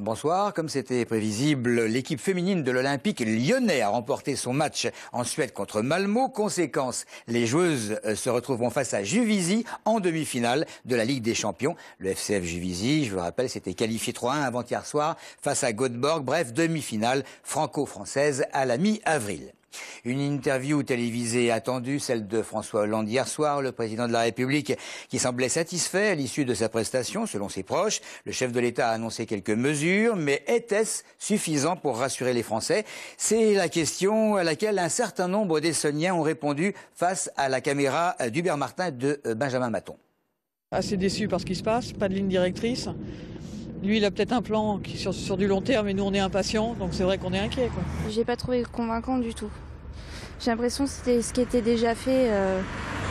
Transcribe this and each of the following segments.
bonsoir. Comme c'était prévisible, l'équipe féminine de l'Olympique lyonnais a remporté son match en Suède contre Malmö. Conséquence, les joueuses se retrouveront face à Juvisy en demi-finale de la Ligue des Champions. Le FCF Juvisy, je vous rappelle, s'était qualifié 3-1 avant-hier soir face à Göteborg. Bref, demi-finale franco-française à la mi-avril. Une interview télévisée attendue, celle de François Hollande hier soir, le président de la République qui semblait satisfait à l'issue de sa prestation, selon ses proches. Le chef de l'État a annoncé quelques mesures, mais était-ce suffisant pour rassurer les Français? C'est la question à laquelle un certain nombre d'Essonniens ont répondu face à la caméra d'Hubert Martin et de Benjamin Maton. Assez déçu par ce qui se passe, pas de ligne directrice. Lui, il a peut-être un plan qui sur du long terme, et nous, on est impatients, donc c'est vrai qu'on est inquiet. J'ai pas trouvé convaincant du tout. J'ai l'impression que c'était ce qui était déjà fait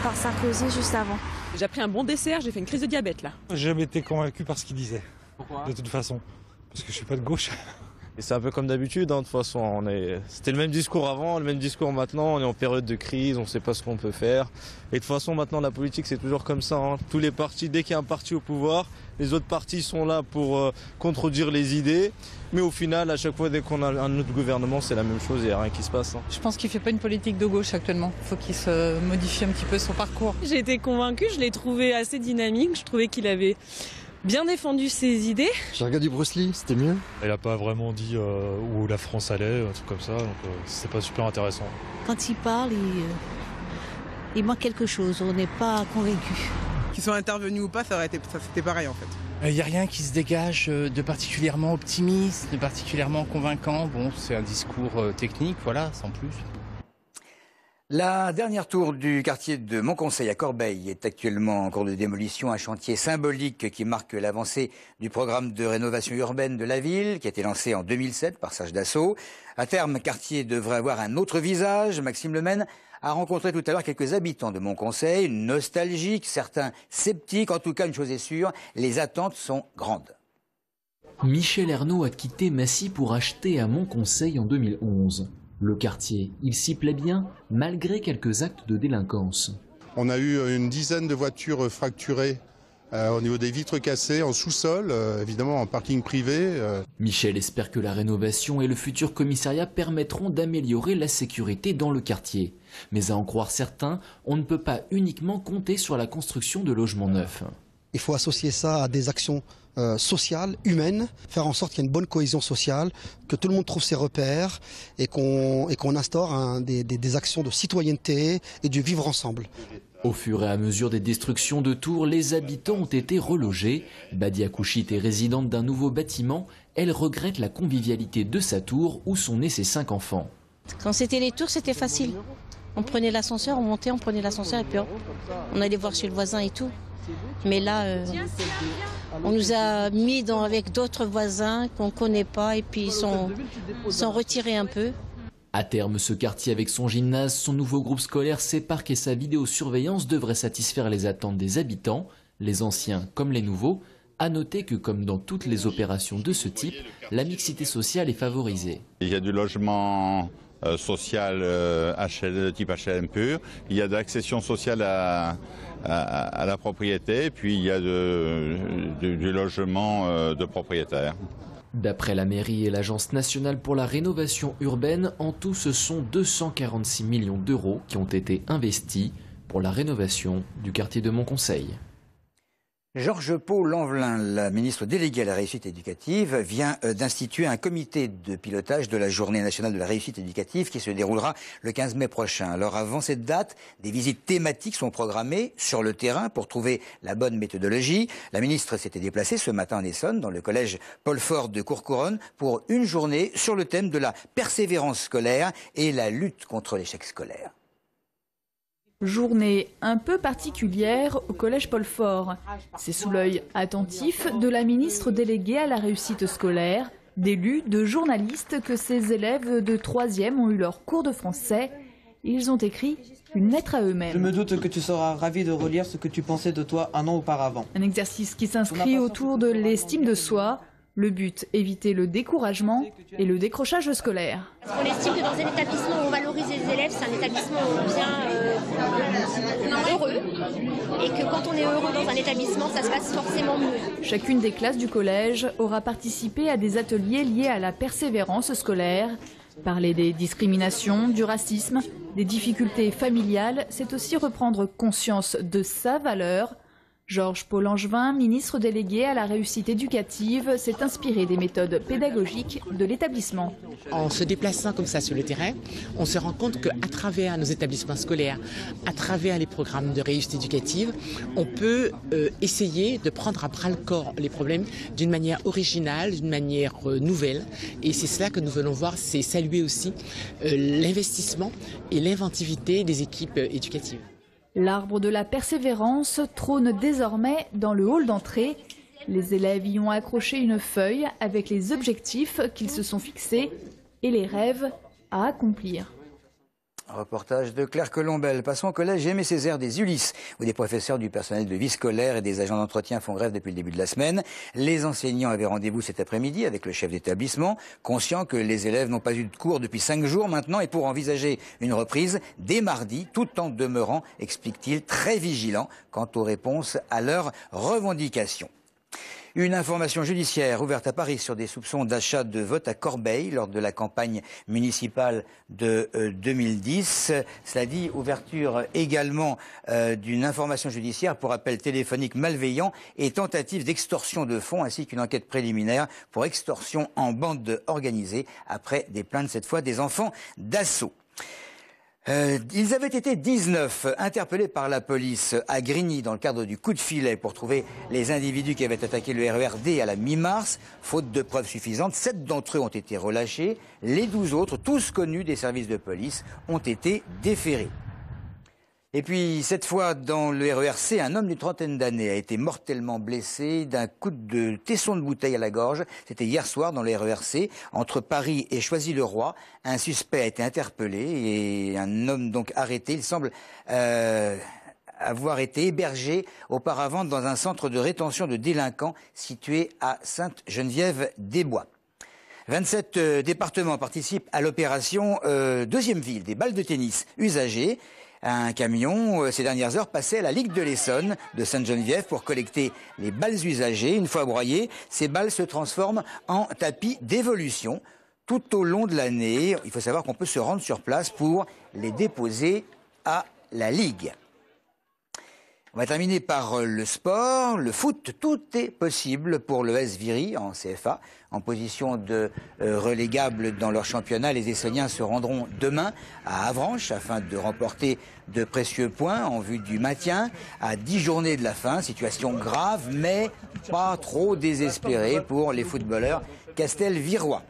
par Sarkozy juste avant. J'ai pris un bon dessert, j'ai fait une crise de diabète là. J'ai jamais été convaincu par ce qu'il disait. Pourquoi ? De toute façon, parce que je suis pas de gauche. Et c'est un peu comme d'habitude, hein, de toute façon, c'était le même discours avant, le même discours maintenant, on est en période de crise, on ne sait pas ce qu'on peut faire. Et de toute façon, maintenant, la politique, c'est toujours comme ça. Hein. Tous les partis, dès qu'il y a un parti au pouvoir, les autres partis sont là pour contredire les idées. Mais au final, à chaque fois, dès qu'on a un autre gouvernement, c'est la même chose, il n'y a rien qui se passe. Hein. Je pense qu'il ne fait pas une politique de gauche actuellement. Il faut qu'il se modifie un petit peu son parcours. J'ai été convaincue, je l'ai trouvé assez dynamique, je trouvais qu'il avait bien défendu ses idées. J'ai regardé Bruce Lee, c'était mieux. Elle n'a pas vraiment dit où la France allait, un truc comme ça, donc c'est pas super intéressant. Quand il parle, il manque quelque chose, on n'est pas convaincu. Qu'ils soient intervenus ou pas, c'était pareil en fait. Il n'y a rien qui se dégage de particulièrement optimiste, de particulièrement convaincant. Bon, c'est un discours technique, voilà, sans plus. La dernière tour du quartier de Montconseil à Corbeil est actuellement en cours de démolition, un chantier symbolique qui marque l'avancée du programme de rénovation urbaine de la ville qui a été lancé en 2007 par Sage Dassault. À terme, le quartier devrait avoir un autre visage. Maxime Lemaine a rencontré tout à l'heure quelques habitants de Montconseil, nostalgiques, certains sceptiques. En tout cas, une chose est sûre, les attentes sont grandes. Michel Ernaud a quitté Massy pour acheter à Montconseil en 2011. Le quartier, il s'y plaît bien, malgré quelques actes de délinquance. On a eu une dizaine de voitures fracturées au niveau des vitres cassées, en sous-sol, évidemment en parking privé. Michel espère que la rénovation et le futur commissariat permettront d'améliorer la sécurité dans le quartier. Mais à en croire certains, on ne peut pas uniquement compter sur la construction de logements neufs. Il faut associer ça à des actions sociales, humaines, faire en sorte qu'il y ait une bonne cohésion sociale, que tout le monde trouve ses repères et qu'on instaure des actions de citoyenneté et du vivre ensemble. Au fur et à mesure des destructions de tours, les habitants ont été relogés. Badia Kouchit est résidente d'un nouveau bâtiment. Elle regrette la convivialité de sa tour où sont nés ses 5 enfants. Quand c'était les tours, c'était facile. On prenait l'ascenseur, on montait, on prenait l'ascenseur et puis on allait voir chez le voisin et tout. Mais là, on nous a mis avec d'autres voisins qu'on ne connaît pas et puis ils sont retirés un peu. À terme, ce quartier avec son gymnase, son nouveau groupe scolaire, ses parcs et sa vidéosurveillance devraient satisfaire les attentes des habitants, les anciens comme les nouveaux. À noter que, comme dans toutes les opérations de ce type, la mixité sociale est favorisée. Il y a du logement social de type HLM pur, il y a de l'accession sociale à la propriété, et puis il y a du logement de propriétaires. D'après la mairie et l'Agence nationale pour la rénovation urbaine, en tout ce sont 246 millions d'euros qui ont été investis pour la rénovation du quartier de Montconseil. Georges Pau-Lanvelin, la ministre déléguée à la réussite éducative, vient d'instituer un comité de pilotage de la Journée nationale de la réussite éducative qui se déroulera le 15 mai prochain. Alors avant cette date, des visites thématiques sont programmées sur le terrain pour trouver la bonne méthodologie. La ministre s'était déplacée ce matin en Essonne, dans le collège Paul Fort de Courcouronnes, pour une journée sur le thème de la persévérance scolaire et la lutte contre l'échec scolaire. Journée un peu particulière au collège Paul Fort. C'est sous l'œil attentif de la ministre déléguée à la réussite scolaire, d'élus, de journalistes que ces élèves de 3e ont eu leur cours de français. Ils ont écrit une lettre à eux-mêmes. Je me doute que tu seras ravi de relire ce que tu pensais de toi un an auparavant. Un exercice qui s'inscrit autour de l'estime de soi. Le but, éviter le découragement et le décrochage scolaire. On estime que dans un établissement où on valorise les élèves, c'est un établissement où on vient heureux et que quand on est heureux dans un établissement, ça se passe forcément mieux. Chacune des classes du collège aura participé à des ateliers liés à la persévérance scolaire. Parler des discriminations, du racisme, des difficultés familiales, c'est aussi reprendre conscience de sa valeur. Georges Paul Angevin, ministre délégué à la réussite éducative, s'est inspiré des méthodes pédagogiques de l'établissement. En se déplaçant comme ça sur le terrain, on se rend compte qu'à travers nos établissements scolaires, à travers les programmes de réussite éducative, on peut essayer de prendre à bras le corps les problèmes d'une manière originale, d'une manière nouvelle. Et c'est cela que nous venons voir, c'est saluer aussi l'investissement et l'inventivité des équipes éducatives. L'arbre de la persévérance trône désormais dans le hall d'entrée. Les élèves y ont accroché une feuille avec les objectifs qu'ils se sont fixés et les rêves à accomplir. Reportage de Claire Colombel. Passons au collège Aimé Césaire des Ulysses, où des professeurs du personnel de vie scolaire et des agents d'entretien font grève depuis le début de la semaine. Les enseignants avaient rendez-vous cet après-midi avec le chef d'établissement, conscients que les élèves n'ont pas eu de cours depuis 5 jours maintenant et pour envisager une reprise dès mardi, tout en demeurant, explique-t-il, très vigilants quant aux réponses à leurs revendications. Une information judiciaire ouverte à Paris sur des soupçons d'achat de vote à Corbeil lors de la campagne municipale de 2010. Cela dit, ouverture également d'une information judiciaire pour appel téléphonique malveillant et tentative d'extorsion de fonds ainsi qu'une enquête préliminaire pour extorsion en bande organisée après des plaintes cette fois des enfants d'assaut. Ils avaient été 19 interpellés par la police à Grigny dans le cadre du coup de filet pour trouver les individus qui avaient attaqué le RER D à la mi-mars. Faute de preuves suffisantes, 7 d'entre eux ont été relâchés. Les 12 autres, tous connus des services de police, ont été déférés. Et puis, cette fois, dans le RER C, un homme d'une trentaine d'années a été mortellement blessé d'un coup de tesson de bouteille à la gorge. C'était hier soir dans le RER C, entre Paris et Choisy-le-Roi. Un suspect a été interpellé et un homme donc arrêté. Il semble avoir été hébergé auparavant dans un centre de rétention de délinquants situé à Sainte-Geneviève-des-Bois. 27 départements participent à l'opération Deuxième Ville, des balles de tennis usagées. Un camion, ces dernières heures, passait à la Ligue de l'Essonne de Sainte-Geneviève pour collecter les balles usagées. Une fois broyées, ces balles se transforment en tapis d'évolution. Tout au long de l'année, il faut savoir qu'on peut se rendre sur place pour les déposer à la Ligue. On va terminer par le sport, le foot. Tout est possible pour le l'ES Viry en CFA. En position de relégable dans leur championnat, les Essonniens se rendront demain à Avranches afin de remporter de précieux points en vue du maintien. À 10 journées de la fin, situation grave mais pas trop désespérée pour les footballeurs castelvirois.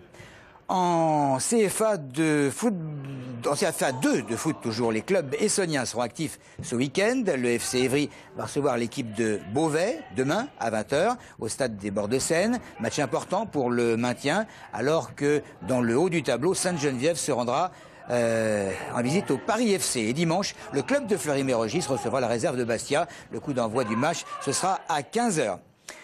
En CFA 2 de foot toujours, les clubs essonniens seront actifs ce week-end. Le FC Évry va recevoir l'équipe de Beauvais demain à 20h au stade des Bords de Seine. Match important pour le maintien, alors que dans le haut du tableau, Sainte-Geneviève se rendra en visite au Paris FC. Et dimanche, le club de Fleury-Mérogis recevra la réserve de Bastia. Le coup d'envoi du match, ce sera à 15h.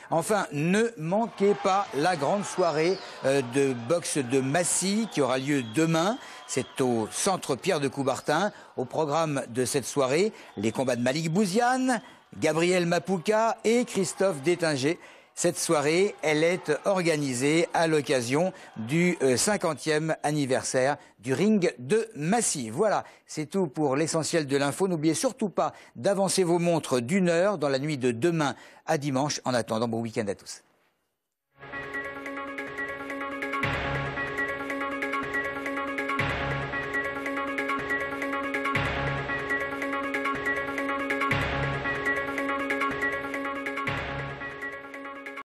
Enfin, ne manquez pas la grande soirée de boxe de Massy qui aura lieu demain. C'est au centre Pierre de Coubertin. Au programme de cette soirée, les combats de Malik Bouziane, Gabriel Mapouka et Christophe Détinger. Cette soirée, elle est organisée à l'occasion du 50e anniversaire du ring de Massy. Voilà, c'est tout pour l'essentiel de l'info. N'oubliez surtout pas d'avancer vos montres d'1 heure dans la nuit de demain à dimanche. En attendant, bon week-end à tous.